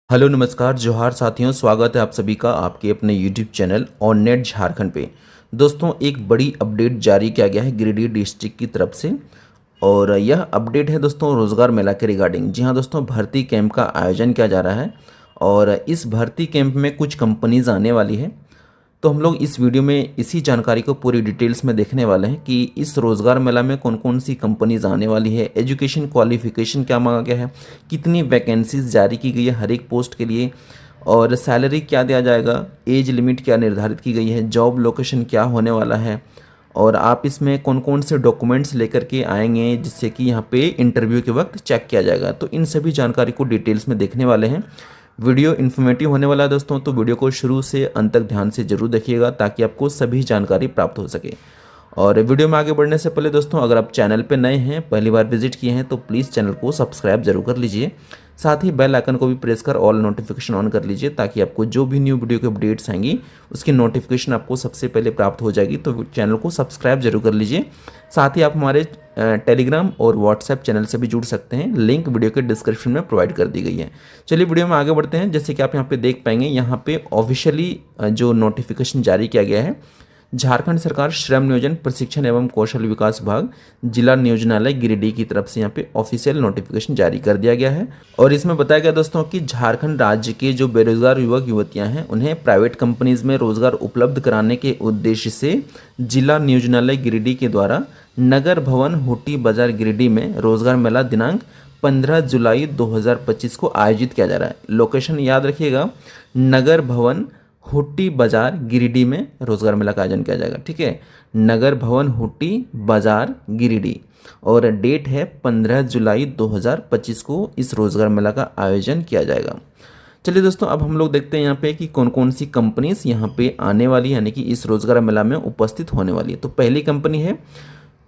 Hello नमस्कार जोहार साथियों, स्वागत है आप सभी का आपके अपने YouTube channel on net Jharkhand पे। दोस्तों, एक बड़ी अपडेट जारी किया गया है गिरिडीह डिस्ट्रिक्ट की तरफ से और यह अपडेट है दोस्तों रोज़गार मेला के रिगार्डिंग। जी हाँ दोस्तों, भर्ती कैंप का आयोजन किया जा रहा है और इस भर्ती कैंप में कुछ कंपनीज आने वाली है। तो हम लोग इस वीडियो में इसी जानकारी को पूरी डिटेल्स में देखने वाले हैं कि इस रोज़गार मेला में कौन कौन सी कंपनीज आने वाली है, एजुकेशन क्वालिफिकेशन क्या मांगा गया है, कितनी वैकेंसीज जारी की गई है हर एक पोस्ट के लिए और सैलरी क्या दिया जाएगा, एज लिमिट क्या निर्धारित की गई है, जॉब लोकेशन क्या होने वाला है और आप इसमें कौन कौन से डॉक्यूमेंट्स लेकर के आएंगे जिससे कि यहाँ पे इंटरव्यू के वक्त चेक किया जाएगा। तो इन सभी जानकारी को डिटेल्स में देखने वाले हैं। वीडियो इन्फॉर्मेटिव होने वाला है दोस्तों, तो वीडियो को शुरू से अंत तक ध्यान से जरूर देखिएगा ताकि आपको सभी जानकारी प्राप्त हो सके। और वीडियो में आगे बढ़ने से पहले दोस्तों, अगर आप चैनल पर नए हैं, पहली बार विजिट किए हैं, तो प्लीज़ चैनल को सब्सक्राइब जरूर कर लीजिए। साथ ही बेल आइकन को भी प्रेस कर ऑल नोटिफिकेशन ऑन कर लीजिए ताकि आपको जो भी न्यू वीडियो की अपडेट्स आएंगी उसकी नोटिफिकेशन आपको सबसे पहले प्राप्त हो जाएगी। तो चैनल को सब्सक्राइब जरूर कर लीजिए। साथ ही आप हमारे टेलीग्राम और व्हाट्सएप चैनल से भी जुड़ सकते हैं, लिंक वीडियो के डिस्क्रिप्शन में प्रोवाइड कर दी गई है। चलिए वीडियो में आगे बढ़ते हैं। जैसे कि आप यहाँ पे देख पाएंगे, यहाँ पे ऑफिशियली जो नोटिफिकेशन जारी किया गया है, झारखंड सरकार श्रम नियोजन प्रशिक्षण एवं कौशल विकास विभाग जिला नियोजनालय गिरिडीह की तरफ से यहाँ पे ऑफिशियल नोटिफिकेशन जारी कर दिया गया है और इसमें बताया गया दोस्तों कि झारखंड राज्य के जो बेरोजगार युवक युवतियां हैं उन्हें प्राइवेट कंपनीज में रोजगार उपलब्ध कराने के उद्देश्य से जिला नियोजनालय गिरिडीह के द्वारा नगर भवन हुट्टी बाजार गिरिडीह में रोजगार मेला दिनांक 15 जुलाई 2025 को आयोजित किया जा रहा है। लोकेशन याद रखिएगा, नगर भवन हुट्टी बाजार गिरिडीह में रोजगार मेला का आयोजन किया जाएगा। ठीक है, नगर भवन हुट्टी बाजार गिरिडीह और डेट है 15 जुलाई 2025 को इस रोजगार मेला का आयोजन किया जाएगा। चलिए दोस्तों, अब हम लोग देखते हैं यहाँ पे कि कौन कौन सी कंपनीज यहाँ पे आने वाली है, यानी कि इस रोजगार मेला में उपस्थित होने वाली है। तो पहली कंपनी है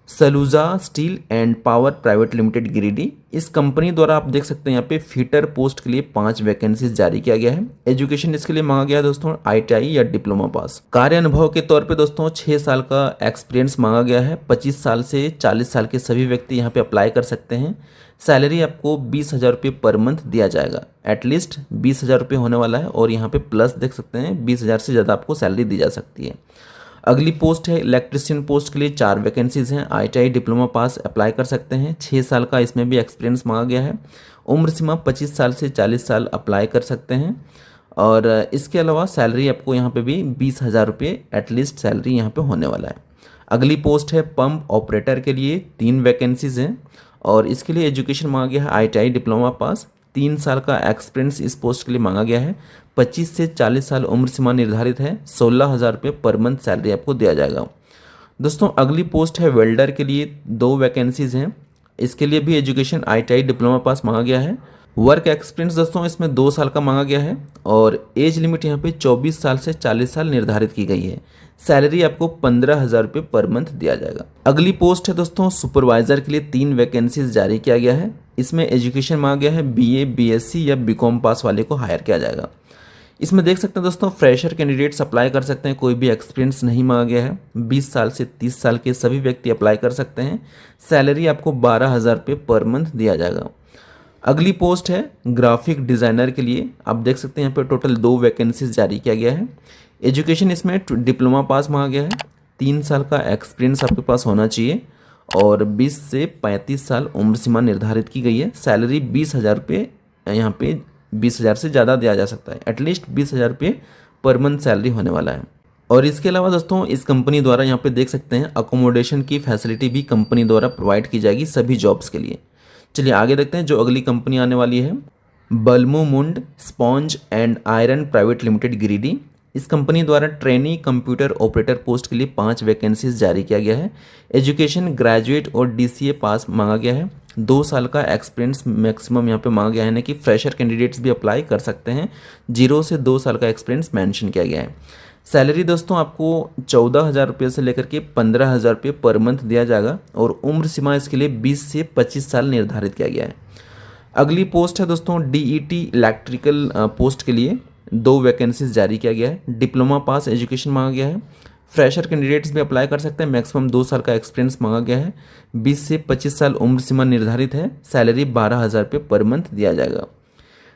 Saluja steel and power private limited Giridih. इस कंपनी द्वारा आप देख सकते हैं यहाँ पे फीटर पोस्ट के लिए 5 वैकेंसीज जारी किया गया है। एजुकेशन इसके लिए मांगा गया है दोस्तों ITI या डिप्लोमा पास। कार्य अनुभव के तौर पे दोस्तों 6 साल का एक्सपीरियंस मांगा गया है। 25 साल से 40 साल के सभी व्यक्ति यहाँ पे अप्लाई कर सकते हैं। सैलरी आपको 20,000 रुपये पर मंथ दिया जाएगा, एटलीस्ट 20,000 रुपये होने वाला है और यहाँ पे प्लस देख सकते हैं 20,000 से ज़्यादा आपको सैलरी दी जा सकती है। अगली पोस्ट है इलेक्ट्रिशियन पोस्ट के लिए 4 वैकेंसीज हैं। ITI डिप्लोमा पास अप्लाई कर सकते हैं। 6 साल का इसमें भी एक्सपीरियंस मांगा गया है। उम्र सीमा 25 साल से 40 साल अप्लाई कर सकते हैं और इसके अलावा सैलरी आपको यहाँ पे भी 20,000 रुपये एटलीस्ट सैलरी यहाँ पे होने वाला है। अगली पोस्ट है पंप ऑपरेटर के लिए 3 वैकेंसीज हैं और इसके लिए एजुकेशन मांगा गया है ITI डिप्लोमा पास। 3 साल का एक्सपीरियंस इस पोस्ट के लिए मांगा गया है। 25 से 40 साल उम्र सीमा निर्धारित है। 16,000 रुपये पर मंथ सैलरी आपको दिया जाएगा। दोस्तों, अगली पोस्ट है वेल्डर के लिए 2 वैकेंसीज हैं। इसके लिए भी एजुकेशन ITI डिप्लोमा पास मांगा गया है। वर्क एक्सपीरियंस दोस्तों इसमें 2 साल का मांगा गया है और एज लिमिट यहाँ पे 24 साल से 40 साल निर्धारित की गई है। सैलरी आपको 15,000 रुपये पर मंथ दिया जाएगा। अगली पोस्ट है दोस्तों सुपरवाइजर के लिए 3 वैकेंसीज जारी किया गया है। इसमें एजुकेशन मांगा गया है BA BSc या BCom पास वाले को हायर किया जाएगा। इसमें देख सकते हैं दोस्तों फ्रेशर कैंडिडेट्स अप्लाई कर सकते हैं, कोई भी एक्सपीरियंस नहीं मांगा गया है। 20 साल से 30 साल के सभी व्यक्ति अप्लाई कर सकते हैं। सैलरी आपको 12,000 रुपये पर मंथ दिया जाएगा। अगली पोस्ट है ग्राफिक डिज़ाइनर के लिए। आप देख सकते हैं यहाँ पे टोटल 2 वैकेंसीज जारी किया गया है। एजुकेशन इसमें डिप्लोमा पास मांगा गया है। 3 साल का एक्सपीरियंस आपके पास होना चाहिए और 20 से 35 साल उम्र सीमा निर्धारित की गई है। सैलरी 20,000 रुपये, यहाँ पे 20,000 से ज़्यादा दिया जा सकता है, एटलीस्ट 20,000 रुपये पर मंथ सैलरी होने वाला है। और इसके अलावा दोस्तों इस कंपनी द्वारा यहाँ पे देख सकते हैं अकोमोडेशन की फैसिलिटी भी कंपनी द्वारा प्रोवाइड की जाएगी सभी जॉब्स के लिए। चलिए आगे देखते हैं जो अगली कंपनी आने वाली है, बल्मू मुंड sponge and iron private limited Giridih. इस कंपनी द्वारा ट्रेनी कंप्यूटर ऑपरेटर पोस्ट के लिए 5 वैकेंसीज जारी किया गया है। एजुकेशन ग्रेजुएट और DCA पास मांगा गया है। 2 साल का एक्सपीरियंस मैक्सिमम यहाँ पे मांगा गया है, यानी कि फ्रेशर कैंडिडेट्स भी अप्लाई कर सकते हैं। 0 से 2 साल का एक्सपीरियंस मेंशन किया गया है। सैलरी दोस्तों आपको 14,000 रुपये से लेकर के 15,000 रुपये पर मंथ दिया जाएगा और उम्र सीमा इसके लिए 20 से 25 साल निर्धारित किया गया है। अगली पोस्ट है दोस्तों DET इलेक्ट्रिकल पोस्ट के लिए 2 वैकेंसीज जारी किया गया है। डिप्लोमा पास एजुकेशन मांगा गया है। फ्रेशर कैंडिडेट्स भी अप्लाई कर सकते हैं। मैक्सिमम 2 साल का एक्सपीरियंस मांगा गया है। 20 से 25 साल उम्र सीमा निर्धारित है। सैलरी 12,000 रुपये पर मंथ दिया जाएगा।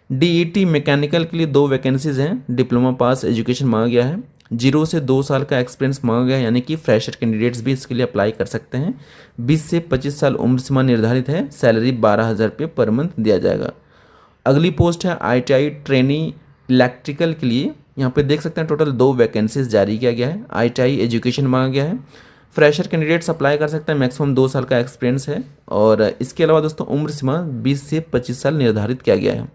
डीईटी मैकेनिकल के लिए 2 वैकेंसीज हैं, डिप्लोमा पास एजुकेशन मांगा गया है, 0 से 2 साल का एक्सपीरियंस मांगा गया है, यानी कि फ्रेशर कैंडिडेट्स भी इसके लिए अप्लाई कर सकते हैं। 20 से 25 साल उम्र सीमा निर्धारित है, सैलरी 12,000 रुपये पर मंथ दिया जाएगा। अगली पोस्ट है ITI ट्रेनी इलेक्ट्रिकल के लिए। यहाँ पे देख सकते हैं टोटल 2 वैकेंसीज जारी किया गया है। ITI एजुकेशन मांगा गया है, फ्रेशर कैंडिडेट्स अप्लाई कर सकते हैं, मैक्सिमम 2 साल का एक्सपीरियंस है। और इसके अलावा दोस्तों उम्र सीमा 20 से 25 साल निर्धारित किया गया है,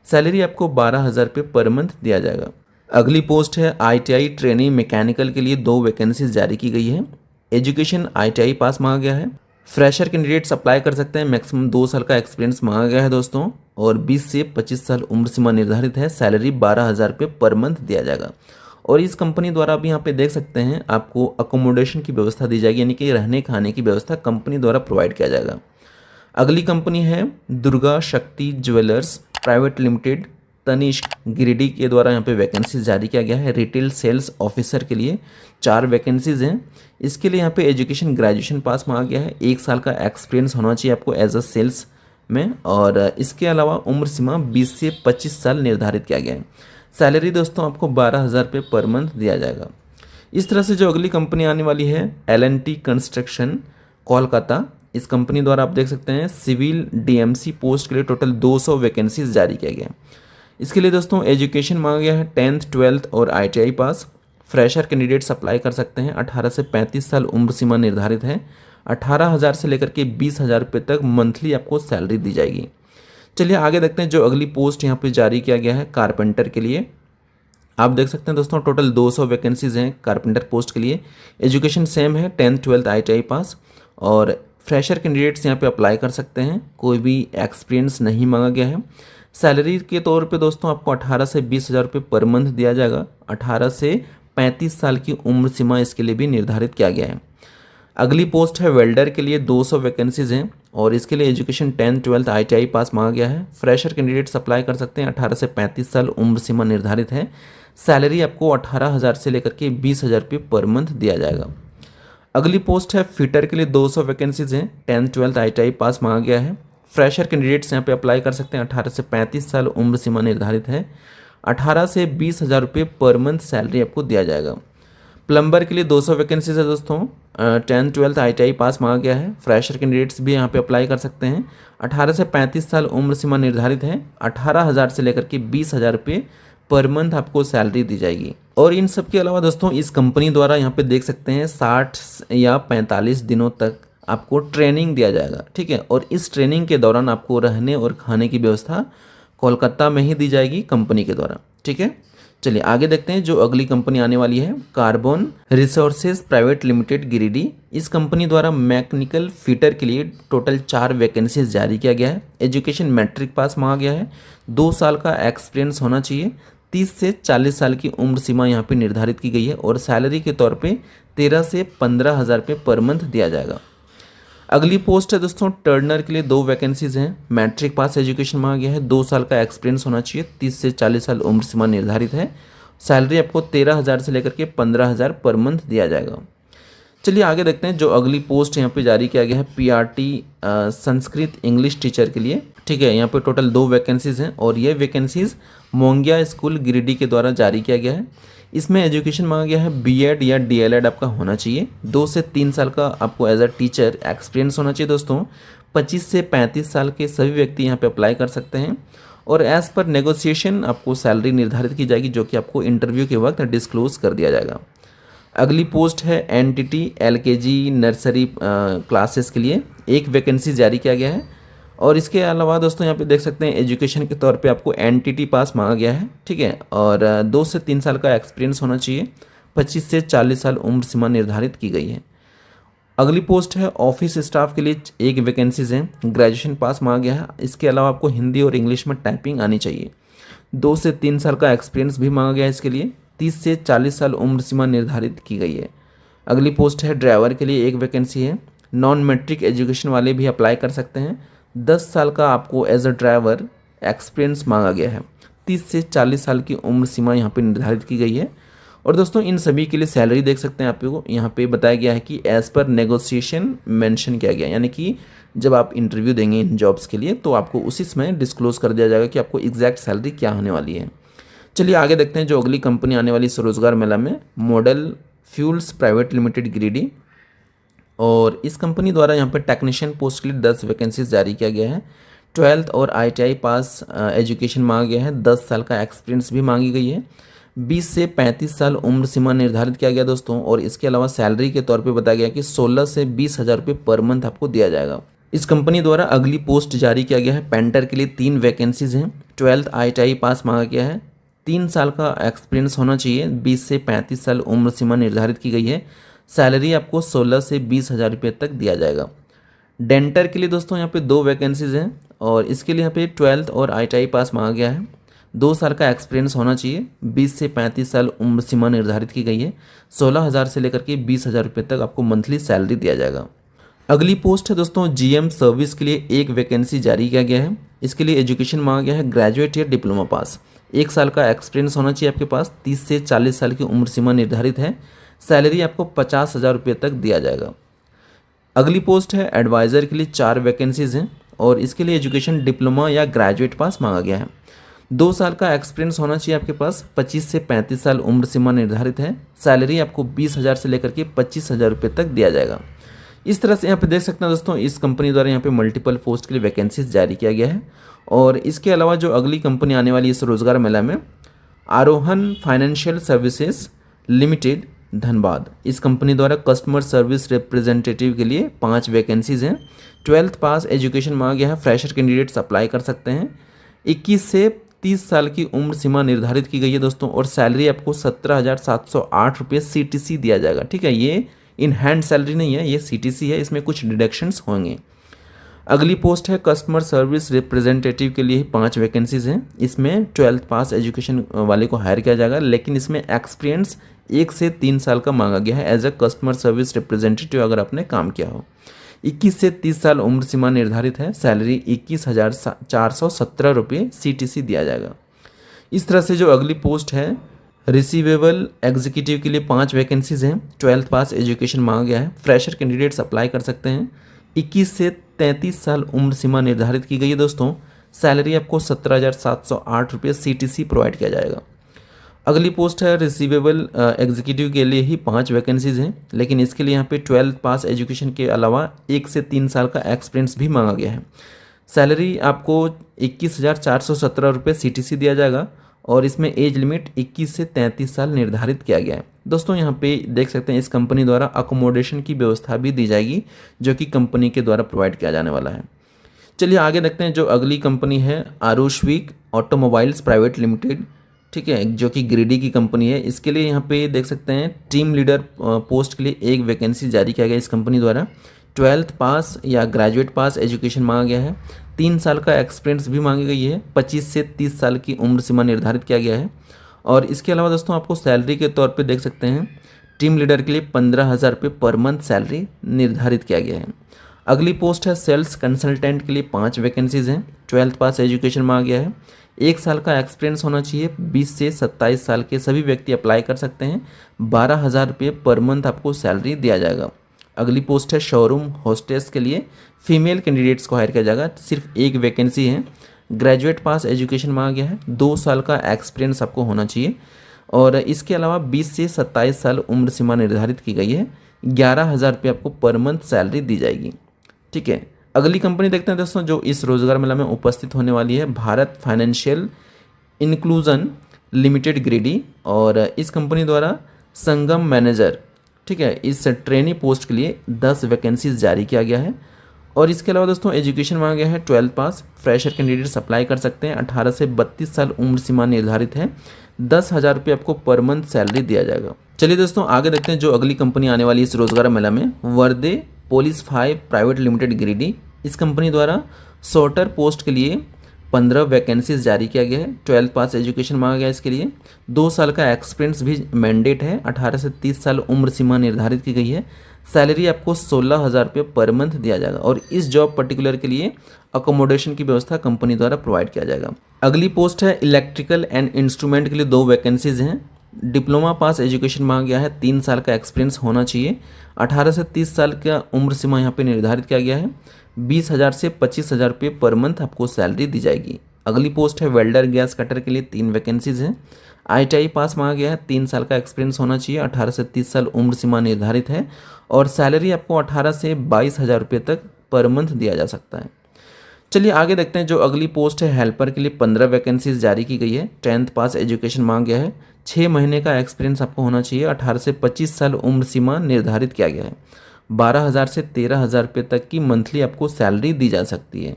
सैलरी आपको 12,000 रुपये पर मंथ दिया जाएगा। अगली पोस्ट है ITI ट्रेनी मैकेनिकल के लिए 2 वैकेंसीज जारी की गई है। एजुकेशन ITI पास मांगा गया है, फ्रेशर कैंडिडेट्स अप्लाई कर सकते हैं, मैक्सिमम 2 साल का एक्सपीरियंस मांगा गया है दोस्तों। और 20 से 25 साल उम्र सीमा निर्धारित है, सैलरी 12,000 रुपये पर मंथ दिया जाएगा। और इस कंपनी द्वारा भी यहाँ पे देख सकते हैं आपको अकोमोडेशन की व्यवस्था दी जाएगी, यानी कि रहने खाने की व्यवस्था कंपनी द्वारा प्रोवाइड किया जाएगा। अगली कंपनी है Durga Shakti jewellers private limited, Tanishq Giridih के द्वारा यहाँ पे वैकेंसीज जारी किया गया है। रिटेल सेल्स ऑफिसर के लिए 4 वैकेंसीज हैं। इसके लिए यहाँ पे एजुकेशन ग्रेजुएशन पास मांगा गया है, 1 साल का एक्सपीरियंस होना चाहिए आपको एज अ सेल्स में। और इसके अलावा उम्र सीमा 20 से 25 साल निर्धारित किया गया है, सैलरी दोस्तों आपको 12,000 रुपये पर मंथ दिया जाएगा। इस तरह से जो अगली कंपनी आने वाली है L&T कंस्ट्रक्शन कोलकाता, इस कंपनी द्वारा आप देख सकते हैं सिविल DMC पोस्ट के लिए टोटल 200 वैकेंसीज जारी किया गया है। इसके लिए दोस्तों एजुकेशन मांगा गया है 10th 12th और ITI पास। फ्रेशर कैंडिडेट्स अप्लाई कर सकते हैं, 18 से 35 साल उम्र सीमा निर्धारित है, 18,000 से लेकर के 20,000 रुपये तक मंथली आपको सैलरी दी जाएगी। चलिए आगे देखते हैं जो अगली पोस्ट यहाँ पे जारी किया गया है कारपेंटर के लिए। आप देख सकते हैं दोस्तों टोटल 200 वैकेंसीज हैं कारपेंटर पोस्ट के लिए। एजुकेशन सेम है 10th 12th ITI पास। और फ्रेशर कैंडिडेट्स यहाँ पे अप्लाई कर सकते हैं, कोई भी एक्सपीरियंस नहीं मांगा गया है। सैलरी के तौर पे दोस्तों आपको 18 से 20,000 रुपये पर मंथ दिया जाएगा। 18 से 35 साल की उम्र सीमा इसके लिए भी निर्धारित किया गया है। अगली पोस्ट है वेल्डर के लिए, 200 वैकेंसीज हैं और इसके लिए एजुकेशन 10th 12th ITI पास मांगा गया है। फ्रेशर कैंडिडेट्स अप्लाई कर सकते हैं, 18 से 35 साल उम्र सीमा निर्धारित है, सैलरी आपको 18,000 से लेकर के 20,000 रुपये पर मंथ दिया जाएगा। अगली पोस्ट है फिटर के लिए, 200 वैकेंसीज हैं, 10th 12th ITI पास मांगा गया है। फ्रेशर कैंडिडेट्स यहाँ पे अप्लाई कर सकते हैं, 18 से 35 साल उम्र सीमा निर्धारित है, 18 से 20,000 रुपये पर मंथ सैलरी आपको दिया जाएगा। प्लम्बर के लिए 200 वैकेंसीज है दोस्तों, 10th 12th ITI पास मांगा गया है। फ्रेशर कैंडिडेट्स भी यहाँ पे अप्लाई कर सकते हैं, 18 से 35 साल उम्र सीमा निर्धारित है, 18,000 से लेकर के 20,000 रुपये पर मंथ आपको सैलरी दी जाएगी। और इन सब के अलावा दोस्तों इस कंपनी द्वारा यहाँ पे देख सकते हैं 60 या 45 दिनों तक आपको ट्रेनिंग दिया जाएगा, ठीक है। और इस ट्रेनिंग के दौरान आपको रहने और खाने की व्यवस्था कोलकाता में ही दी जाएगी कंपनी के द्वारा, ठीक है। चलिए आगे देखते हैं जो अगली कंपनी आने वाली है carbon resources private limited Giridih. इस कंपनी द्वारा मैकेनिकल फिटर के लिए टोटल 4 वैकेंसीज जारी किया गया है। एजुकेशन मैट्रिक पास मांगा गया है, 2 साल का एक्सपीरियंस होना चाहिए, 30 से 40 साल की उम्र सीमा यहाँ पे निर्धारित की गई है और सैलरी के तौर पे 13 से 15,000 रुपये पर मंथ दिया जाएगा। अगली पोस्ट है दोस्तों टर्नर के लिए, 2 वैकेंसीज हैं। मैट्रिक पास एजुकेशन मांगा गया है, 2 साल का एक्सपीरियंस होना चाहिए, 30 से 40 साल उम्र सीमा निर्धारित है, सैलरी आपको 13,000 से लेकर के 15,000 पर मंथ दिया जाएगा। चलिए आगे देखते हैं जो अगली पोस्ट यहाँ पे जारी किया गया है PRT संस्कृत इंग्लिश टीचर के लिए, ठीक है। यहाँ पे टोटल 2 वैकेंसीज हैं और ये वैकेंसीज मोंगिया स्कूल गिरिडीह के द्वारा जारी किया गया है। इसमें एजुकेशन मांगा गया है B.Ed या DLED आपका होना चाहिए, 2 से 3 साल का आपको एज अ टीचर एक्सपीरियंस होना चाहिए दोस्तों। 25 से 35 साल के सभी व्यक्ति यहाँ पे अप्लाई कर सकते हैं और एज पर नेगोशिएशन आपको सैलरी निर्धारित की जाएगी, जो कि आपको इंटरव्यू के वक्त डिस्क्लोज कर दिया जाएगा। अगली पोस्ट है NTT LKG नर्सरी क्लासेस के लिए, 1 वैकेंसी जारी किया गया है। और इसके अलावा दोस्तों यहाँ पे देख सकते हैं एजुकेशन के तौर पे आपको NTT पास मांगा गया है, ठीक है। और 2 से 3 साल का एक्सपीरियंस होना चाहिए, 25 से 40 साल उम्र सीमा निर्धारित की गई है। अगली पोस्ट है ऑफिस स्टाफ के लिए, 1 वैकेंसीज हैं, ग्रेजुएशन पास मांगा गया है। इसके अलावा आपको हिंदी और इंग्लिश में टाइपिंग आनी चाहिए, 2 से 3 साल का एक्सपीरियंस भी मांगा गया है इसके लिए, 30 से 40 साल उम्र सीमा निर्धारित की गई है। अगली पोस्ट है ड्राइवर के लिए, 1 वैकेंसी है। नॉन मैट्रिक एजुकेशन वाले भी अप्लाई कर सकते हैं, 10 साल का आपको एज अ ड्राइवर एक्सपीरियंस मांगा गया है, 30 से 40 साल की उम्र सीमा यहाँ पे निर्धारित की गई है। और दोस्तों इन सभी के लिए सैलरी देख सकते हैं आपको यहाँ पे बताया गया है कि एज़ पर नेगोशिएशन मेंशन किया गया है, यानी कि जब आप इंटरव्यू देंगे इन जॉब्स के लिए तो आपको उसी समय डिस्क्लोज कर दिया जाएगा कि आपको एग्जैक्ट सैलरी क्या होने वाली है। चलिए आगे देखते हैं जो अगली कंपनी आने वाली इस रोजगार मेला में, model fuels private limited Giridih. और इस कंपनी द्वारा यहाँ पर टेक्नीशियन पोस्ट के लिए 10 वैकेंसीज जारी किया गया है। 12th और ITI पास एजुकेशन मांगा गया है, 10 साल का एक्सपीरियंस भी मांगी गई है, 20 से 35 साल उम्र सीमा निर्धारित किया गया दोस्तों। और इसके अलावा सैलरी के तौर पे बताया गया कि 16 से 20 हज़ार रुपये पर मंथ आपको दिया जाएगा। इस कंपनी द्वारा अगली पोस्ट जारी किया गया है, पेंटर के लिए 3 वैकेंसीज हैं। 12th ITI पास मांगा गया है, 3 साल का एक्सपीरियंस होना चाहिए, 20 से 35 साल उम्र सीमा निर्धारित की गई है, सैलरी आपको 16 से 20 हज़ार रुपये तक दिया जाएगा। डेंटर के लिए दोस्तों यहाँ पे 2 वैकेंसीज हैं और इसके लिए यहाँ पे 12th और ITI पास मांगा गया है, 2 साल का एक्सपीरियंस होना चाहिए, 20 से 35 साल उम्र सीमा निर्धारित की गई है, 16 हज़ार से लेकर के 20 हज़ार रुपये तक आपको मंथली सैलरी दिया जाएगा। अगली पोस्ट है दोस्तों GM सर्विस के लिए 1 वैकेंसी जारी किया गया है। इसके लिए एजुकेशन मांगा गया है ग्रेजुएट या डिप्लोमा पास, 1 साल का एक्सपीरियंस होना चाहिए आपके पास, 30 से 40 साल की उम्र सीमा निर्धारित है, सैलरी आपको 50 हज़ार रुपये तक दिया जाएगा। अगली पोस्ट है एडवाइज़र के लिए 4 वैकेंसीज हैं और इसके लिए एजुकेशन डिप्लोमा या ग्रेजुएट पास मांगा गया है, 2 साल का एक्सपीरियंस होना चाहिए आपके पास, 25 से 35 साल उम्र सीमा निर्धारित है, सैलरी आपको 20 हज़ार से लेकर के 25 हज़ार रुपये तक दिया जाएगा। इस तरह से यहाँ पे देख सकते हैं दोस्तों इस कंपनी द्वारा यहाँ पे मल्टीपल पोस्ट के लिए वैकेंसीज जारी किया गया है। और इसके अलावा जो अगली कंपनी आने वाली इस रोजगार मेला में, आरोहन फाइनेंशियल सर्विसेज लिमिटेड धनबाद, इस कंपनी द्वारा कस्टमर सर्विस रिप्रेजेंटेटिव के लिए 5 वैकेंसीज हैं। 12th पास एजुकेशन मांगा गया है, फ्रेशर कैंडिडेट्स अप्लाई कर सकते हैं, 21 से 30 साल की उम्र सीमा निर्धारित की गई है दोस्तों। और सैलरी आपको 17,708 रुपये CTC दिया जाएगा। ठीक है, ये इन हैंड सैलरी नहीं है, ये CTC है, इसमें कुछ डिडक्शंस होंगे। अगली पोस्ट है कस्टमर सर्विस रिप्रेजेंटेटिव के लिए 5 वैकेंसीज हैं। इसमें 12th पास एजुकेशन वाले को हायर किया जाएगा, लेकिन इसमें एक्सपीरियंस 1 से 3 साल का मांगा गया है as a customer service representative अगर आपने काम किया हो। 21 से 30 साल उम्र सीमा निर्धारित है, सैलरी 21,417 रुपये CTC दिया जाएगा। इस तरह से जो अगली पोस्ट है रिसीवेबल एग्जीक्यूटिव के लिए 5 वैकेंसीज हैं। 12th पास एजुकेशन मांगा गया है, फ्रेशर कैंडिडेट्स अप्लाई कर सकते हैं, 21 से 33 साल उम्र सीमा निर्धारित की गई है दोस्तों, सैलरी आपको 17,708 रुपये CTC प्रोवाइड किया जाएगा। अगली पोस्ट है रिसीवेबल एग्जीक्यूटिव के लिए ही 5 वैकेंसीज हैं, लेकिन इसके लिए यहाँ पे 12th पास एजुकेशन के अलावा 1 से 3 साल का एक्सपीरियंस भी मांगा गया है। सैलरी आपको 21,417 रुपये CTC दिया जाएगा और इसमें एज लिमिट 21 से 33 साल निर्धारित किया गया है। दोस्तों यहाँ पे देख सकते हैं इस कंपनी द्वारा अकोमोडेशन की व्यवस्था भी दी जाएगी जो कि कंपनी के द्वारा प्रोवाइड किया जाने वाला है। चलिए आगे देखते हैं जो अगली कंपनी है आरुषविक ऑटोमोबाइल्स प्राइवेट लिमिटेड, ठीक है, जो कि गिरिडीह की कंपनी है। इसके लिए यहाँ पे देख सकते हैं टीम लीडर पोस्ट के लिए 1 वैकेंसी जारी किया गया इस कंपनी द्वारा। 12th पास या ग्रेजुएट पास एजुकेशन मांगा गया है, 3 साल का एक्सपीरियंस भी मांगी गई है, 25 से 30 साल की उम्र सीमा निर्धारित किया गया है। और इसके अलावा दोस्तों आपको सैलरी के तौर पे देख सकते हैं टीम लीडर के लिए 15,000 रुपये पर मंथ सैलरी निर्धारित किया गया है। अगली पोस्ट है सेल्स कंसल्टेंट के लिए 5 वैकेंसीज हैं। 12th पास एजुकेशन मांगा गया है, 1 साल का एक्सपीरियंस होना चाहिए, 20 से 27 साल के सभी व्यक्ति अप्लाई कर सकते हैं, 12,000 रुपये पर मंथ आपको सैलरी दिया जाएगा। अगली पोस्ट है शोरूम होस्टेस के लिए फीमेल कैंडिडेट्स को हायर किया जाएगा, सिर्फ 1 वैकेंसी है। ग्रेजुएट पास एजुकेशन मांगा गया है, 2 साल का एक्सपीरियंस आपको होना चाहिए और इसके अलावा 20 से 27 साल उम्र सीमा निर्धारित की गई है, 11,000 रुपये आपको पर मंथ सैलरी दी जाएगी। ठीक है, अगली कंपनी देखते हैं दोस्तों जो इस रोजगार मेला में उपस्थित होने वाली है, Bharat financial inclusion limited Giridih. और इस कंपनी द्वारा संगम मैनेजर, ठीक है, इस ट्रेनी पोस्ट के लिए 10 वैकेंसीज जारी किया गया है। और इसके अलावा दोस्तों एजुकेशन मांगा गया है 12th पास, फ्रेशर कैंडिडेट्स अप्लाई कर सकते हैं, 18 से 32 साल उम्र सीमा निर्धारित है, 10,000 रुपये आपको पर मंथ सैलरी दिया जाएगा। चलिए दोस्तों आगे देखते हैं जो अगली कंपनी आने वाली इस रोजगार मेला में, वर्दे पोलिस 5 प्राइवेट लिमिटेड गिरिडीह। इस कंपनी द्वारा सॉर्टर पोस्ट के लिए 15 वैकेंसीज जारी किया गया है। 12th पास एजुकेशन मांगा गया इसके लिए, 2 साल का एक्सपीरियंस भी मैंडेट है, 18 से 30 साल उम्र सीमा निर्धारित की गई है, सैलरी आपको 16,000 रुपये पर मंथ दिया जाएगा और इस जॉब पर्टिकुलर के लिए अकोमोडेशन की व्यवस्था कंपनी द्वारा प्रोवाइड किया जाएगा। अगली पोस्ट है इलेक्ट्रिकल एंड इंस्ट्रूमेंट के लिए 2 वैकेंसीज हैं। डिप्लोमा पास एजुकेशन मांगा गया है, 3 साल का एक्सपीरियंस होना चाहिए। 18 से 30 साल का उम्र सीमा यहाँ पे निर्धारित किया गया है। 20,000 से 25,000 रुपये पर मंथ आपको सैलरी दी जाएगी। अगली पोस्ट है वेल्डर गैस कटर के लिए 3 वैकेंसीज हैं। ITI पास मांगा गया है, 3 साल का एक्सपीरियंस होना चाहिए। 18 से 30 साल उम्र सीमा निर्धारित है और सैलरी आपको 18 से 22,000 रुपये तक पर मंथ दिया जा सकता है। चलिए आगे देखते हैं। जो अगली पोस्ट है हेल्पर के लिए 15 वैकेंसीज जारी की गई है। 10th पास एजुकेशन मांगा गया है। 6 महीने का एक्सपीरियंस आपको होना चाहिए। 18 से 25 साल उम्र सीमा निर्धारित किया गया है। 12,000 से 13,000 रुपये तक की मंथली आपको सैलरी दी जा सकती है।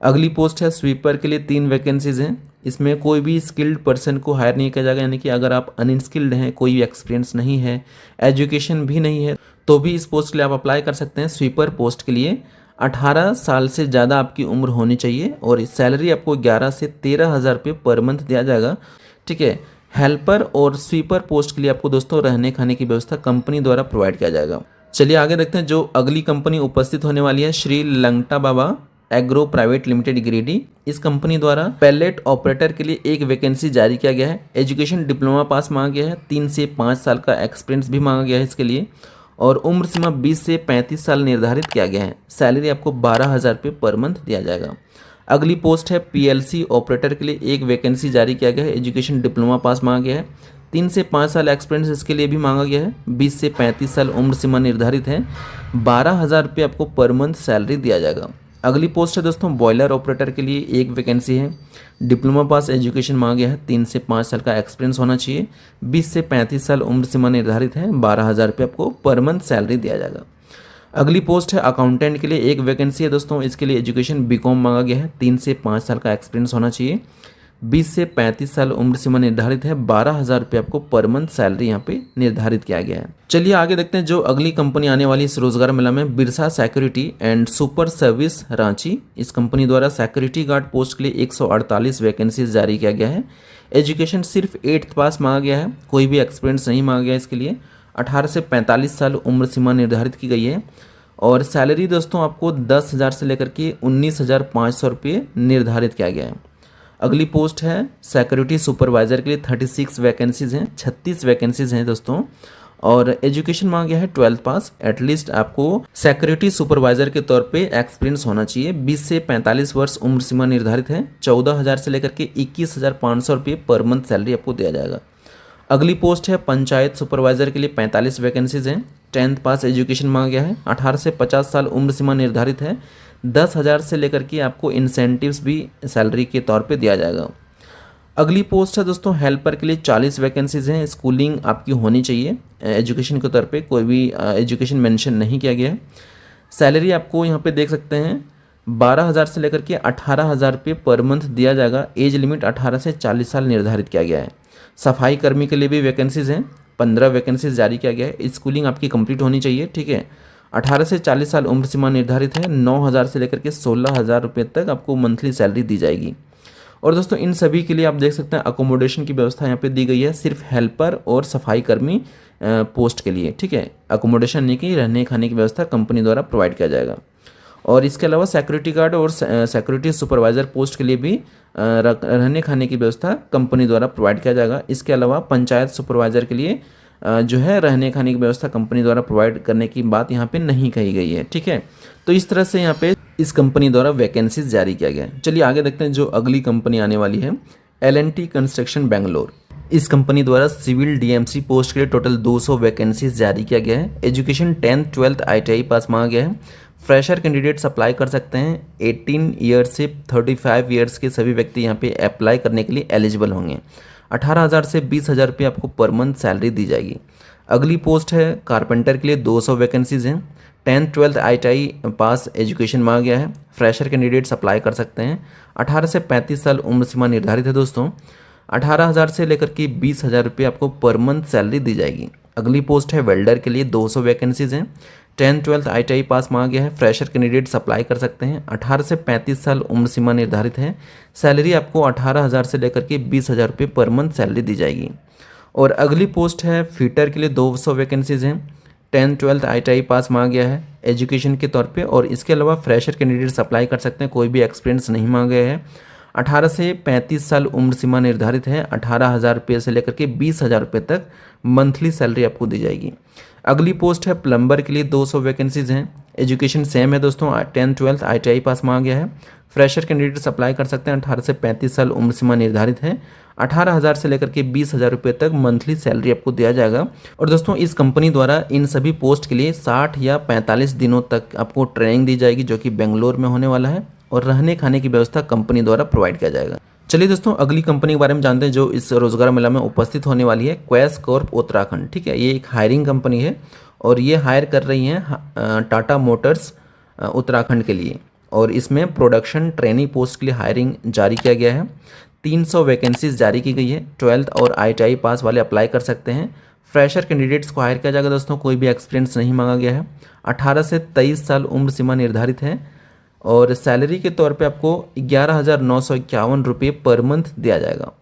अगली पोस्ट है स्वीपर के लिए 3 वैकेंसीज हैं। इसमें कोई भी स्किल्ड पर्सन को हायर नहीं किया जाएगा, यानी कि अगर आप अनस्किल्ड हैं, कोई भी एक्सपीरियंस नहीं है, एजुकेशन भी नहीं है, तो भी इस पोस्ट के लिए आप अप्लाई कर सकते हैं। स्वीपर पोस्ट के लिए 18 साल से ज़्यादा आपकी उम्र होनी चाहिए और इस सैलरी आपको 11 से 13,000 रुपये पर मंथ दिया जाएगा। ठीक है। हेल्पर और स्वीपर पोस्ट के लिए आपको दोस्तों रहने खाने की व्यवस्था कंपनी द्वारा प्रोवाइड किया जाएगा। चलिए आगे देखते हैं। जो अगली कंपनी उपस्थित होने वाली है श्री लंगटा बाबा एग्रो प्राइवेट लिमिटेड गिरिडीह। इस कंपनी द्वारा पैलेट ऑपरेटर के लिए 1 वैकेंसी जारी किया गया है। एजुकेशन डिप्लोमा पास मांगा गया है। 3 से 5 साल का एक्सपीरियंस भी मांगा गया है इसके लिए और उम्र सीमा 20 से 35 साल निर्धारित किया गया है। सैलरी आपको 12,000 रुपये पर मंथ दिया जाएगा। अगली पोस्ट है PLC ऑपरेटर के लिए 1 वैकेंसी जारी किया गया है। एजुकेशन डिप्लोमा पास मांगा गया है। 3 से 5 साल एक्सपीरियंस इसके लिए भी मांगा गया है। 20 से 35 साल उम्र सीमा निर्धारित है। 12,000 रुपये आपको पर मंथ सैलरी दिया जाएगा। अगली पोस्ट है दोस्तों बॉयलर ऑपरेटर के लिए 1 वैकेंसी है। डिप्लोमा पास एजुकेशन मांगा गया है। 3 से 5 साल का एक्सपीरियंस होना चाहिए। 20 से 35 साल उम्र सीमा निर्धारित है। 12,000 रुपये आपको पर मंथ सैलरी दिया जाएगा। अगली पोस्ट है अकाउंटेंट के लिए 1 वैकेंसी है दोस्तों। इसके लिए एजुकेशन BCom मांगा गया है। 3 से 5 साल का एक्सपीरियंस होना चाहिए। 20 से 35 साल उम्र सीमा निर्धारित है। 12,000 रुपये आपको पर मंथ सैलरी यहाँ पे निर्धारित किया गया है। चलिए आगे देखते हैं। जो अगली कंपनी आने वाली इस रोजगार मेला में Birsa security and super service Ranchi. इस कंपनी द्वारा सिक्योरिटी गार्ड पोस्ट के लिए 148 वैकेंसीज जारी किया गया है। एजुकेशन सिर्फ 8th पास मांगा गया है, कोई भी एक्सपीरियंस नहीं मांगा गया इसके लिए। 18 से 45 साल उम्र सीमा निर्धारित की गई है और सैलरी दोस्तों आपको 10,000 से लेकर के 19,500 रुपये निर्धारित किया गया है। अगली पोस्ट है सिक्योरिटी सुपरवाइजर के लिए 36 वैकेंसीज हैं। 36 वैकेंसीज हैं दोस्तों और एजुकेशन मांगा गया है 12th पास। एटलीस्ट आपको सिक्योरिटी सुपरवाइजर के तौर पे एक्सपीरियंस होना चाहिए। 20 से 45 वर्ष उम्र सीमा निर्धारित है। 14,000 से लेकर के 21,500 रुपये पर मंथ सैलरी आपको दिया जाएगा। अगली पोस्ट है पंचायत सुपरवाइजर के लिए 45 वैकेंसीज हैं। 10th पास एजुकेशन मांगा गया है। 18 से 50 साल उम्र सीमा निर्धारित है। 10,000 से लेकर के आपको इंसेंटिव्स भी सैलरी के तौर पे दिया जाएगा। अगली पोस्ट है दोस्तों हेल्पर के लिए 40 वैकेंसीज हैं। स्कूलिंग आपकी होनी चाहिए। एजुकेशन के तौर पे कोई भी एजुकेशन मेंशन नहीं किया गया है। सैलरी आपको यहाँ पे देख सकते हैं 12,000 से लेकर के 18,000 रुपये पर मंथ दिया जाएगा। एज लिमिट 18 से 40 साल निर्धारित किया गया है। सफाई कर्मी के लिए भी वैकेंसीज हैं। 15 वैकेंसीज जारी किया गया है। स्कूलिंग आपकी कंप्लीट होनी चाहिए। ठीक है। 18 से 40 साल उम्र सीमा निर्धारित है। 9,000 से लेकर के 16,000 रुपये तक आपको मंथली सैलरी दी जाएगी। और दोस्तों इन सभी के लिए आप देख सकते हैं अकोमोडेशन की व्यवस्था यहाँ पे दी गई है, सिर्फ हेल्पर और सफाई कर्मी पोस्ट के लिए। ठीक है। अकोमोडेशन नहीं की, रहने खाने की व्यवस्था कंपनी द्वारा प्रोवाइड किया जाएगा। और इसके अलावा सिक्योरिटी गार्ड और सिक्योरिटी सुपरवाइजर पोस्ट के लिए भी रहने खाने की व्यवस्था कंपनी द्वारा प्रोवाइड किया जाएगा। इसके अलावा पंचायत सुपरवाइजर के लिए जो है रहने खाने की व्यवस्था कंपनी द्वारा प्रोवाइड करने की बात यहाँ पे नहीं कही गई है। ठीक है। तो इस तरह से यहाँ पे इस कंपनी द्वारा वैकेंसीज जारी किया गया है। चलिए आगे देखते हैं। जो अगली कंपनी आने वाली है L&T कंस्ट्रक्शन बेंगलोर। इस कंपनी द्वारा सिविल DMC पोस्ट के लिए टोटल 200 वैकेंसीज जारी किया गया है। एजुकेशन 10th 12th ITI पास मांगा गया है। फ्रेशर कैंडिडेट्स अप्लाई कर सकते हैं। 18 ईयर्स से 35 ईयर्स के सभी व्यक्ति यहाँ पे अप्लाई करने के लिए एलिजिबल होंगे। 18,000 से 20,000 रुपये आपको पर मंथ सैलरी दी जाएगी। अगली पोस्ट है कारपेंटर के लिए 200 वैकेंसीज हैं। 10th 12th ITI पास एजुकेशन मांगा गया है। फ्रेशर कैंडिडेट्स अप्लाई कर सकते हैं। 18 से 35 साल उम्र सीमा निर्धारित है दोस्तों। 18,000 से लेकर के 20,000 रुपये आपको पर मंथ सैलरी दी जाएगी। अगली पोस्ट है वेल्डर के लिए 200 वैकेंसीज हैं। 10th 12th ITI पास मांगा गया है। फ्रेशर कैंडिडेट्स अप्लाई कर सकते हैं। 18 से 35 साल उम्र सीमा निर्धारित है। सैलरी आपको 18,000 से लेकर के 20,000 रुपये पर मंथ सैलरी दी जाएगी। और अगली पोस्ट है फिटर के लिए 200 वैकेंसीज हैं। 10th 12th ITI पास मांगा गया है एजुकेशन के तौर पे और इसके अलावा फ्रेशर कैंडिडेट्स अप्लाई कर सकते हैं। कोई भी एक्सपीरियंस नहीं मांगा गया है। 18 से 35 साल उम्र सीमा निर्धारित है। 18,000 रुपये से लेकर के 20,000 रुपये तक मंथली सैलरी आपको दी जाएगी। अगली पोस्ट है प्लम्बर के लिए 200 वैकेंसीज हैं। एजुकेशन सेम है दोस्तों, 10th 12th ITI पास मांगा गया है। फ्रेशर कैंडिडेट्स अप्लाई कर सकते हैं। 18 से 35 साल उम्र सीमा निर्धारित है। 18,000 से लेकर के 20,000 रुपये तक मंथली सैलरी आपको दिया जाएगा। और दोस्तों इस कंपनी द्वारा इन सभी पोस्ट के लिए 60 या 45 दिनों तक आपको ट्रेनिंग दी जाएगी, जो कि बेंगलोर में होने वाला है, और रहने खाने की व्यवस्था कंपनी द्वारा प्रोवाइड किया जाएगा। चलिए दोस्तों अगली कंपनी के बारे में जानते हैं जो इस रोजगार मेला में उपस्थित होने वाली है, क्वेस कॉर्प उत्तराखंड। ठीक है, ये एक हायरिंग कंपनी है और ये हायर कर रही हैं टाटा मोटर्स उत्तराखंड के लिए, और इसमें प्रोडक्शन ट्रेनिंग पोस्ट के लिए हायरिंग जारी किया गया है। 300 वैकेंसीज जारी की गई है। 12th और ITI पास वाले अप्लाई कर सकते हैं। फ्रेशर कैंडिडेट्स को हायर किया जाएगा दोस्तों, कोई भी एक्सपीरियंस नहीं मांगा गया है। 18 से 23 साल उम्र सीमा निर्धारित है और सैलरी के तौर पे आपको 11,951 रुपये पर मंथ दिया जाएगा।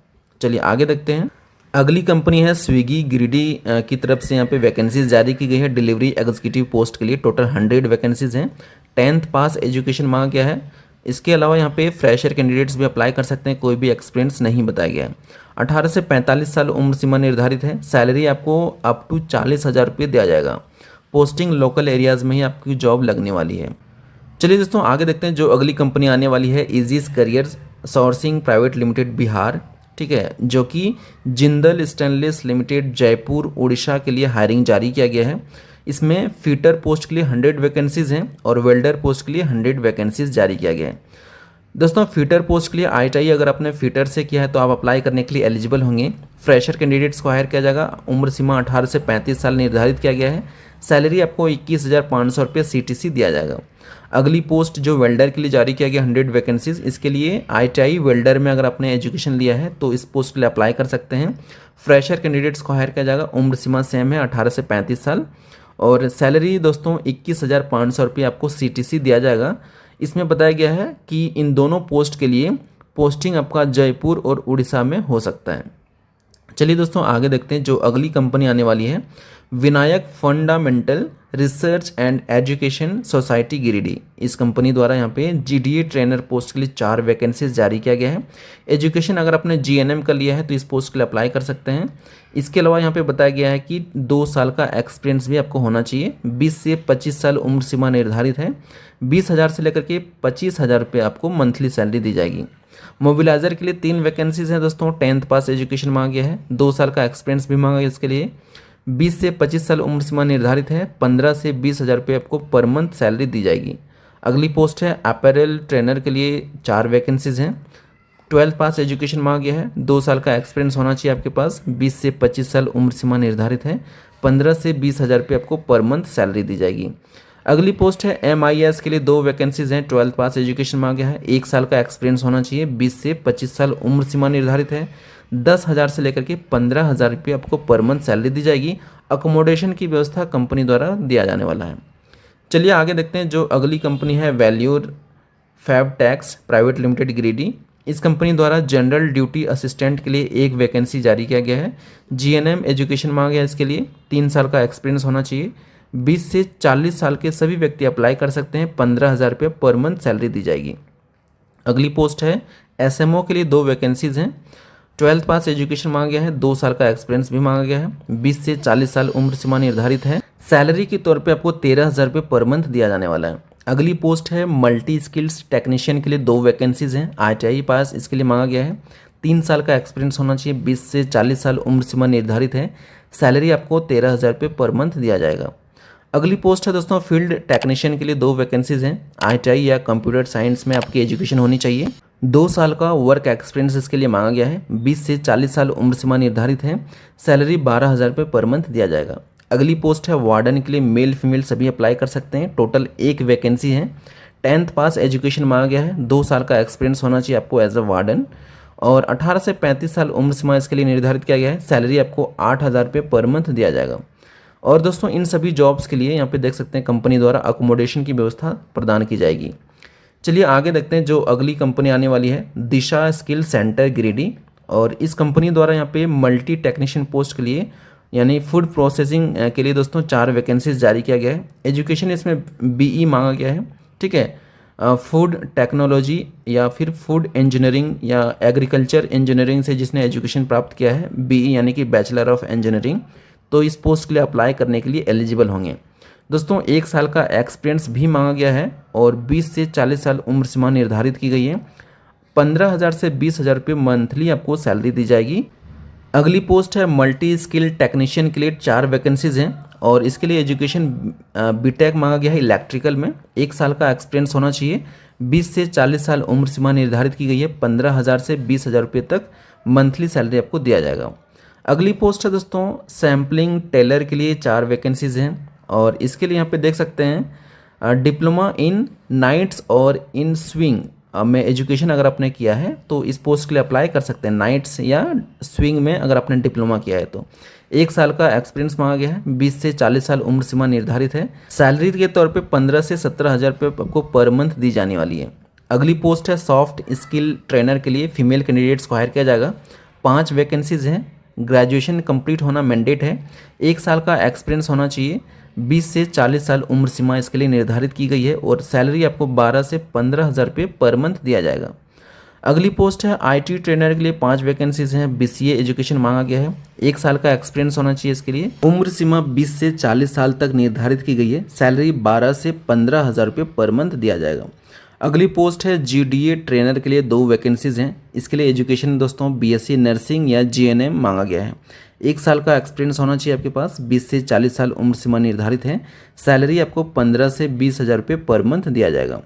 चलिए आगे देखते हैं। अगली कंपनी है स्विगी गिरिडीह की तरफ से यहाँ पे वैकेंसीज जारी की गई है डिलीवरी एग्जीक्यूटिव पोस्ट के लिए। टोटल 100 वैकेंसीज हैं। 10th पास एजुकेशन मांगा गया है। इसके अलावा यहाँ पे फ्रेशर कैंडिडेट्स भी अप्लाई कर सकते हैं, कोई भी एक्सपीरियंस नहीं बताया गया है। 18 से 45 साल उम्र सीमा निर्धारित है। सैलरी आपको अप टू 40,000 रुपये दिया जाएगा। पोस्टिंग लोकल एरियाज़ में ही आपकी जॉब लगने वाली है। चलिए दोस्तों आगे देखते हैं जो अगली कंपनी आने वाली है, eases careers sourcing private limited Bihar. ठीक है, जो कि जिंदल स्टेनलेस लिमिटेड जयपुर उड़ीसा के लिए हायरिंग जारी किया गया है। इसमें फीटर पोस्ट के लिए 100 वैकेंसीज हैं और वेल्डर पोस्ट के लिए 100 वैकेंसीज जारी किया गया है। दोस्तों फीटर पोस्ट के लिए ITI अगर आपने फीटर से किया है तो आप अप्लाई करने के लिए एलिजिबल होंगे। फ्रेशर कैंडिडेट्स को हायर किया जाएगा। उम्र सीमा 18 से 35 साल निर्धारित किया गया है। सैलरी आपको 21,500 रुपये CTC दिया जाएगा। अगली पोस्ट जो वेल्डर के लिए जारी किया गया 100 वैकेंसीज, इसके लिए ITI वेल्डर में अगर आपने एजुकेशन लिया है तो इस पोस्ट के लिए अप्लाई कर सकते हैं। फ्रेशर कैंडिडेट्स को हायर किया जाएगा। उम्र सीमा सेम है 18 से 35 साल और सैलरी दोस्तों 21,500 रुपये आपको CTC दिया जाएगा। इसमें बताया गया है कि इन दोनों पोस्ट के लिए पोस्टिंग आपका जयपुर और उड़ीसा में हो सकता है। चलिए दोस्तों आगे देखते हैं जो अगली कंपनी आने वाली है, Vinayak fundamental research and education society Giridih. इस कंपनी द्वारा यहाँ पे GDA ट्रेनर पोस्ट के लिए 4 वैकेंसीज जारी किया गया है। एजुकेशन अगर आपने GNM का लिया है तो इस पोस्ट के लिए अप्लाई कर सकते हैं। इसके अलावा यहाँ पे बताया गया है कि 2 साल का एक्सपीरियंस भी आपको होना चाहिए। 20 से 25 साल उम्र सीमा निर्धारित है। 20,000 से लेकर के 25,000 रुपये आपको मंथली सैलरी दी जाएगी। मोबिलाइजर के लिए 3 वैकेंसीज हैं दोस्तों। 10th पास एजुकेशन मांगा गया है। 2 साल का एक्सपीरियंस भी मांगा गया इसके लिए। 20 से 25 साल उम्र सीमा निर्धारित है। 15 से 20,000 रुपये आपको पर मंथ सैलरी दी जाएगी। अगली पोस्ट है अपैरल ट्रेनर के लिए 4 वैकेंसीज हैं। 12th पास एजुकेशन मांगा गया है। 2 साल का एक्सपीरियंस होना चाहिए आपके पास। 20 से 25 साल उम्र सीमा निर्धारित है। 15 से 20,000 रुपये आपको पर मंथ सैलरी दी जाएगी। अगली पोस्ट है MIS के लिए 2 वैकेंसीज हैं। 12th पास एजुकेशन मांगा गया है। 1 साल का एक्सपीरियंस होना चाहिए। 20 से 25 साल उम्र सीमा निर्धारित है। 10,000 से लेकर के 15,000 रुपये आपको पर मंथ सैलरी दी जाएगी। अकोमोडेशन की व्यवस्था कंपनी द्वारा दिया जाने वाला है। चलिए आगे देखते हैं जो अगली कंपनी है, Valuer Fab Tax private limited Giridih. इस कंपनी द्वारा जनरल ड्यूटी असिस्टेंट के लिए 1 वैकेंसी जारी किया गया है। GNM एजुकेशन मांगा गया है। इसके लिए 3 साल का एक्सपीरियंस होना चाहिए। 20 से 40 साल के सभी व्यक्ति अप्लाई कर सकते हैं। 15,000 रुपये पर मंथ सैलरी दी जाएगी। अगली पोस्ट है SMO के लिए 2 वैकेंसीज हैं। 12th पास एजुकेशन मांगा गया है। 2 साल का एक्सपीरियंस भी मांगा गया है। 20 से 40 साल उम्र सीमा निर्धारित है। सैलरी के तौर पे आपको 13,000 रुपये पर मंथ दिया जाने वाला है। अगली पोस्ट है मल्टी स्किल्स टेक्नीशियन के लिए 2 वैकेंसीज हैं। ITI पास इसके लिए मांगा गया है। 3 साल का एक्सपीरियंस होना चाहिए। 20 से 40 साल उम्र सीमा निर्धारित है। सैलरी आपको 13,000 रुपये पर मंथ दिया जाएगा। अगली पोस्ट है दोस्तों फील्ड टेक्नीशियन के लिए 2 वैकेंसीज हैं। ITI या कंप्यूटर साइंस में आपकी एजुकेशन होनी चाहिए। 2 साल का वर्क एक्सपीरियंस इसके लिए मांगा गया है। 20 से 40 साल उम्र सीमा निर्धारित है। सैलरी 12,000 रुपये पर मंथ दिया जाएगा। अगली पोस्ट है वार्डन के लिए, मेल फीमेल सभी अप्लाई कर सकते हैं। टोटल 1 वैकेंसी है। 10th पास एजुकेशन मांगा गया है। 2 साल का एक्सपीरियंस होना चाहिए आपको एज अ वार्डन और 18 से 35 साल उम्र सीमा इसके लिए निर्धारित किया गया है। सैलरी आपको 8,000 रुपये पर मंथ दिया जाएगा। और दोस्तों इन सभी जॉब्स के लिए यहाँ पे देख सकते हैं कंपनी द्वारा अकोमोडेशन की व्यवस्था प्रदान की जाएगी। चलिए आगे देखते हैं जो अगली कंपनी आने वाली है, दिशा स्किल सेंटर गिरिडीह। और इस कंपनी द्वारा यहाँ पे मल्टी टेक्नीशियन पोस्ट के लिए यानी फूड प्रोसेसिंग के लिए दोस्तों 4 वैकेंसीज जारी किया गया है। एजुकेशन इसमें BE मांगा गया है। ठीक है, फूड टेक्नोलॉजी या फिर फूड इंजीनियरिंग या एग्रीकल्चर इंजीनियरिंग से जिसने एजुकेशन प्राप्त किया है, BE यानी कि बैचलर ऑफ इंजीनियरिंग, तो इस पोस्ट के लिए अप्लाई करने के लिए एलिजिबल होंगे। दोस्तों 1 साल का एक्सपीरियंस भी मांगा गया है और 20 से 40 साल उम्र सीमा निर्धारित की गई है। 15,000 से 20,000 रुपये मंथली आपको सैलरी दी जाएगी। अगली पोस्ट है मल्टी स्किल टेक्नीशियन के लिए 4 वैकेंसीज हैं और इसके लिए एजुकेशन बीटेक मांगा गया है इलेक्ट्रिकल में। 1 साल का एक्सपीरियंस होना चाहिए। 20 से 40 साल उम्र सीमा निर्धारित की गई है। 15,000 से 20,000 रुपये तक मंथली सैलरी आपको दिया जाएगा। अगली पोस्ट है दोस्तों सैम्पलिंग टेलर के लिए 4 वैकेंसीज हैं और इसके लिए यहाँ पे देख सकते हैं डिप्लोमा इन नाइट्स और इन स्विंग में एजुकेशन अगर आपने किया है तो इस पोस्ट के लिए अप्लाई कर सकते हैं। नाइट्स या स्विंग में अगर आपने डिप्लोमा किया है तो 1 साल का एक्सपीरियंस मांगा गया है। 20 से 40 साल उम्र सीमा निर्धारित है। सैलरी के तौर पे 15 से 17,000 रुपये आपको पर मंथ दी जाने वाली है। अगली पोस्ट है सॉफ्ट स्किल ट्रेनर के लिए फीमेल कैंडिडेट्स को हायर किया जाएगा। 5 वैकेंसीज हैं। ग्रेजुएशन कंप्लीट होना मैंडेट है। 1 साल का एक्सपीरियंस होना चाहिए। 20 से 40 साल उम्र सीमा इसके लिए निर्धारित की गई है और सैलरी आपको 12 से 15,000 रुपये पर मंथ दिया जाएगा। अगली पोस्ट है IT ट्रेनर के लिए 5 वैकेंसीज हैं। BCA एजुकेशन मांगा गया है। 1 साल का एक्सपीरियंस होना चाहिए इसके लिए। उम्र सीमा 20 से 40 साल तक निर्धारित की गई है। सैलरी 12 से 15,000 रुपये पर मंथ दिया जाएगा। अगली पोस्ट है GDA ट्रेनर के लिए 2 वैकेंसीज हैं। इसके लिए एजुकेशन दोस्तों BSc नर्सिंग या GNM मांगा गया है। 1 साल का एक्सपीरियंस होना चाहिए आपके पास। 20 से 40 साल उम्र सीमा निर्धारित है। सैलरी आपको 15 से 20,000 रुपये पर मंथ दिया जाएगा।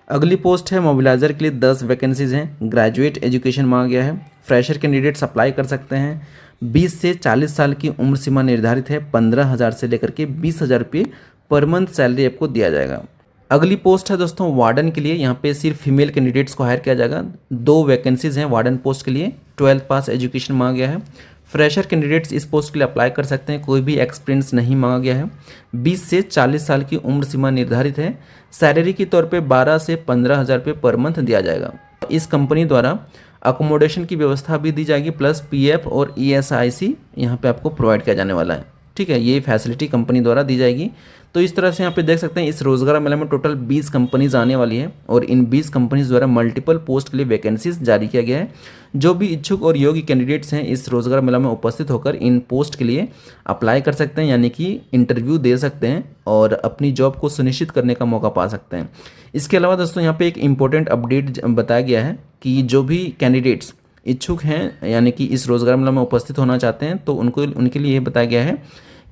अगली पोस्ट है मोबिलाइजर के लिए 10 वैकेंसीज हैं। ग्रेजुएट एजुकेशन मांगा गया है। फ्रेशर कैंडिडेट्स अप्लाई कर सकते हैं। 20 से 40 साल की उम्र सीमा निर्धारित है। 15,000 से लेकर के 20,000 रुपये पर मंथ सैलरी आपको दिया जाएगा। अगली पोस्ट है दोस्तों वार्डन के लिए। यहाँ पे सिर्फ फीमेल कैंडिडेट्स को हायर किया जाएगा। 2 वैकेंसीज हैं वार्डन पोस्ट के लिए। 12th पास एजुकेशन मांगा गया है। फ्रेशर कैंडिडेट्स इस पोस्ट के लिए अप्लाई कर सकते हैं। कोई भी एक्सपीरियंस नहीं मांगा गया है। 20 से 40 साल की उम्र सीमा निर्धारित है। सैलरी के तौर पे 12 से 15,000 रुपये पर मंथ दिया जाएगा। इस कंपनी द्वारा अकोमोडेशन की व्यवस्था भी दी जाएगी प्लस PF और ESIC यहाँ पे आपको प्रोवाइड किया जाने वाला है। ठीक है, ये फैसिलिटी कंपनी द्वारा दी जाएगी। तो इस तरह से यहाँ पे देख सकते हैं इस रोजगार मेला में टोटल 20 कंपनीज आने वाली है और इन 20 कंपनीज द्वारा मल्टीपल पोस्ट के लिए वैकेंसीज जारी किया गया है। जो भी इच्छुक और योग्य कैंडिडेट्स हैं इस रोजगार मेला में उपस्थित होकर इन पोस्ट के लिए अप्लाई कर सकते हैं, यानी कि इंटरव्यू दे सकते हैं और अपनी जॉब को सुनिश्चित करने का मौका पा सकते हैं। इसके अलावा दोस्तों यहाँ पे एक इम्पोर्टेंट अपडेट बताया गया है कि जो भी कैंडिडेट्स इच्छुक हैं यानी कि इस रोजगार मेला में उपस्थित होना चाहते हैं तो उनके लिए ये बताया गया है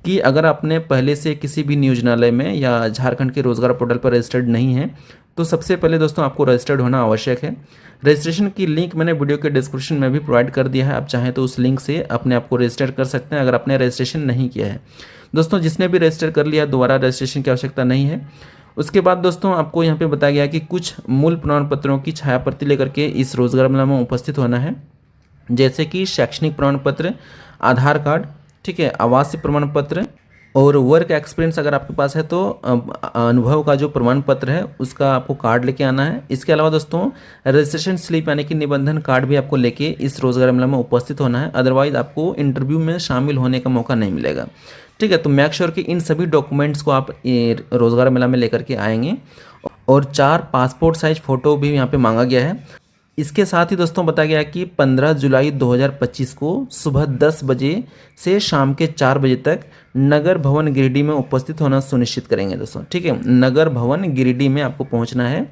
कि अगर आपने पहले से किसी भी नियोजनालय में या झारखंड के रोजगार पोर्टल पर रजिस्टर्ड नहीं है तो सबसे पहले दोस्तों आपको रजिस्टर्ड होना आवश्यक है। रजिस्ट्रेशन की लिंक मैंने वीडियो के डिस्क्रिप्शन में भी प्रोवाइड कर दिया है। आप चाहें तो उस लिंक से अपने आप को रजिस्टर कर सकते हैं अगर आपने रजिस्ट्रेशन नहीं किया है। दोस्तों जिसने भी रजिस्टर कर लिया दोबारा रजिस्ट्रेशन की आवश्यकता नहीं है। उसके बाद दोस्तों आपको यहाँ पे बताया गया कि कुछ मूल प्रमाण पत्रों की छाया प्रति लेकर के इस रोजगार मेला में उपस्थित होना है, जैसे कि शैक्षणिक प्रमाण पत्र, आधार कार्ड, ठीक है, आवासीय प्रमाण पत्र और वर्क एक्सपीरियंस अगर आपके पास है तो अनुभव का जो प्रमाण पत्र है उसका आपको कार्ड लेके आना है। इसके अलावा दोस्तों रजिस्ट्रेशन स्लिप यानी कि निबंधन कार्ड भी आपको लेके इस रोजगार मेला में उपस्थित होना है, अदरवाइज आपको इंटरव्यू में शामिल होने का मौका नहीं मिलेगा। ठीक है, तो मेक श्योर कि इन सभी डॉक्यूमेंट्स को आप रोजगार मेला में लेकर के आएंगे और 4 पासपोर्ट साइज फ़ोटो भी यहाँ पे मांगा गया है। इसके साथ ही दोस्तों बताया गया कि 15 जुलाई 2025 को सुबह 10 बजे से शाम के 4 बजे तक नगर भवन गिरिडीह में उपस्थित होना सुनिश्चित करेंगे दोस्तों। ठीक है, नगर भवन गिरिडीह में आपको पहुंचना है।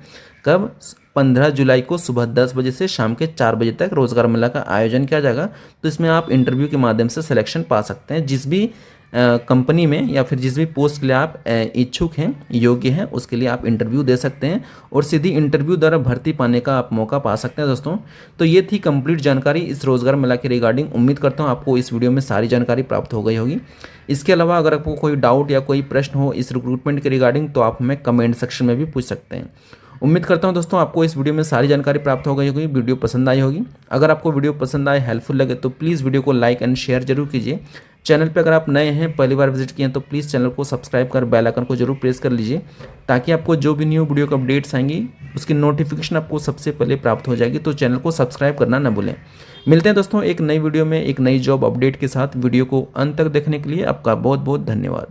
कब? 15 जुलाई को सुबह 10 बजे से शाम के 4 बजे तक रोजगार मेला का आयोजन किया जाएगा। तो इसमें आप इंटरव्यू के माध्यम से सिलेक्शन पा सकते हैं। जिस भी कंपनी में या फिर जिस भी पोस्ट के लिए आप इच्छुक हैं, योग्य हैं, उसके लिए आप इंटरव्यू दे सकते हैं और सीधी इंटरव्यू द्वारा भर्ती पाने का आप मौका पा सकते हैं दोस्तों। तो ये थी कंप्लीट जानकारी इस रोजगार मेला के रिगार्डिंग। उम्मीद करता हूँ आपको इस वीडियो में सारी जानकारी प्राप्त हो गई होगी। इसके अलावा अगर आपको कोई डाउट या कोई प्रश्न हो इस रिक्रूटमेंट के रिगार्डिंग तो आप हमें कमेंट सेक्शन में भी पूछ सकते हैं। उम्मीद करता हूं दोस्तों आपको इस वीडियो में सारी जानकारी प्राप्त हो गई होगी, वीडियो पसंद आई होगी। अगर आपको वीडियो पसंद आए, हेल्पफुल लगे तो प्लीज़ वीडियो को लाइक एंड शेयर जरूर कीजिए। चैनल पे अगर आप नए हैं, पहली बार विजिट किए हैं तो प्लीज़ चैनल को सब्सक्राइब कर बेल आइकन को जरूर प्रेस कर लीजिए, ताकि आपको जो भी न्यू वीडियो का अपडेट्स आएंगी उसकी नोटिफिकेशन आपको सबसे पहले प्राप्त हो जाएगी। तो चैनल को सब्सक्राइब करना न भूलें। मिलते हैं दोस्तों एक नई वीडियो में एक नई जॉब अपडेट के साथ। वीडियो को अंत तक देखने के लिए आपका बहुत बहुत धन्यवाद।